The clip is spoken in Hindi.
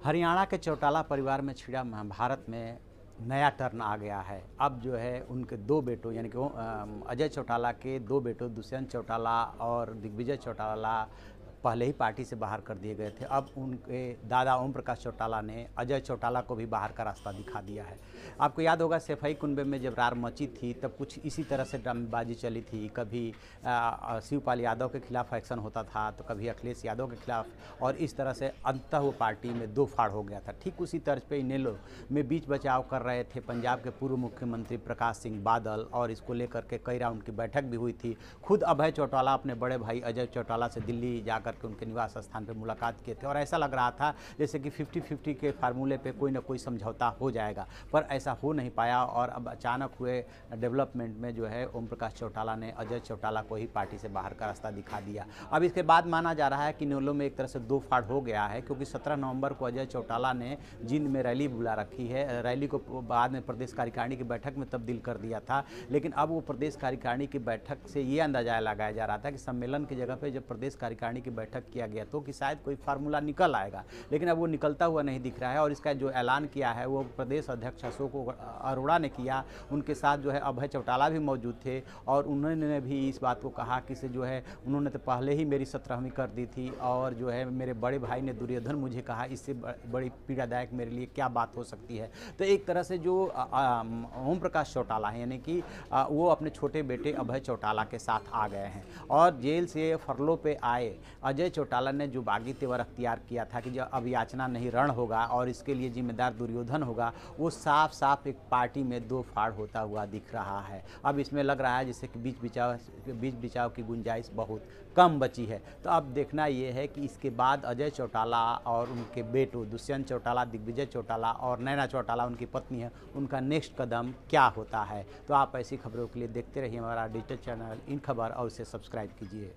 हरियाणा के चौटाला परिवार में छिड़ा महाभारत में नया टर्न आ गया है। अब जो है उनके दो बेटों यानी कि अजय चौटाला के दो बेटों दुष्यंत चौटाला और दिग्विजय चौटाला पहले ही पार्टी से बाहर कर दिए गए थे। अब उनके दादा ओम प्रकाश चौटाला ने अजय चौटाला को भी बाहर का रास्ता दिखा दिया है। आपको याद होगा सैफई कुनबे में जब रार मची थी तब कुछ इसी तरह से ड्रामेबाजी चली थी। कभी शिवपाल यादव के खिलाफ एक्शन होता था तो कभी अखिलेश यादव के खिलाफ, और इस तरह से अंततः वो पार्टी में दो फाड़ हो गया था। ठीक उसी तर्ज पे इनेलो में बीच बचाव कर रहे थे पंजाब के पूर्व मुख्यमंत्री प्रकाश सिंह बादल, और इसको लेकर के कई राउंड की बैठक भी हुई थी। खुद अभय चौटाला अपने बड़े भाई अजय चौटाला से दिल्ली जाकर के उनके निवास स्थान पर मुलाकात किए थे और ऐसा लग रहा था जैसे कि 50-50 के फार्मूले पे कोई ना कोई समझौता हो जाएगा, पर ऐसा हो नहीं पाया। और अब अचानक हुए डेवलपमेंट में जो है ओम प्रकाश चौटाला ने अजय चौटाला को ही पार्टी से बाहर का रास्ता दिखा दिया। अब इसके बाद माना जा रहा है कि इनेलो में एक तरह से दो फाड़ हो गया है, क्योंकि 17 नवंबर को अजय चौटाला ने जींद में रैली बुला रखी है। रैली को बाद में प्रदेश कार्यकारिणी की बैठक में तब्दील कर दिया था, लेकिन अब वो प्रदेश कार्यकारिणी की बैठक से ये अंदाजा लगाया जा रहा था कि सम्मेलन की जगह पर जब प्रदेश कार्यकारिणी की बैठक किया गया तो कि शायद कोई फार्मूला निकल आएगा, लेकिन अब वो निकलता हुआ नहीं दिख रहा है। और इसका जो ऐलान किया है वो प्रदेश अध्यक्ष अशोक अरोड़ा ने किया। उनके साथ जो है अभय चौटाला भी मौजूद थे और उन्होंने भी इस बात को कहा कि से जो है उन्होंने तो पहले ही मेरी 17वीं कर दी थी, और जो है मेरे बड़े भाई ने दुर्योधन मुझे कहा, इससे बड़ी पीड़ादायक मेरे लिए क्या बात हो सकती है। तो एक तरह से जो ओम प्रकाश चौटाला है यानी कि वो अपने छोटे बेटे अभय चौटाला के साथ आ गए हैं। और जेल से फरलो पे आए अजय चौटाला ने जो बागी तेवर अख्तियार किया था कि जब अब याचना नहीं रण होगा और इसके लिए जिम्मेदार दुर्योधन होगा, वो साफ साफ एक पार्टी में दो फाड़ होता हुआ दिख रहा है। अब इसमें लग रहा है जैसे कि बीच बिचाव की गुंजाइश बहुत कम बची है। तो अब देखना ये है कि इसके बाद अजय चौटाला और उनके बेटों दुष्यंत चौटाला, दिग्विजय चौटाला और नैना चौटाला उनकी पत्नी है, उनका नेक्स्ट कदम क्या होता है। तो आप ऐसी खबरों के लिए देखते रहिए हमारा डिजिटल चैनल इन खबर और उसे सब्सक्राइब कीजिए।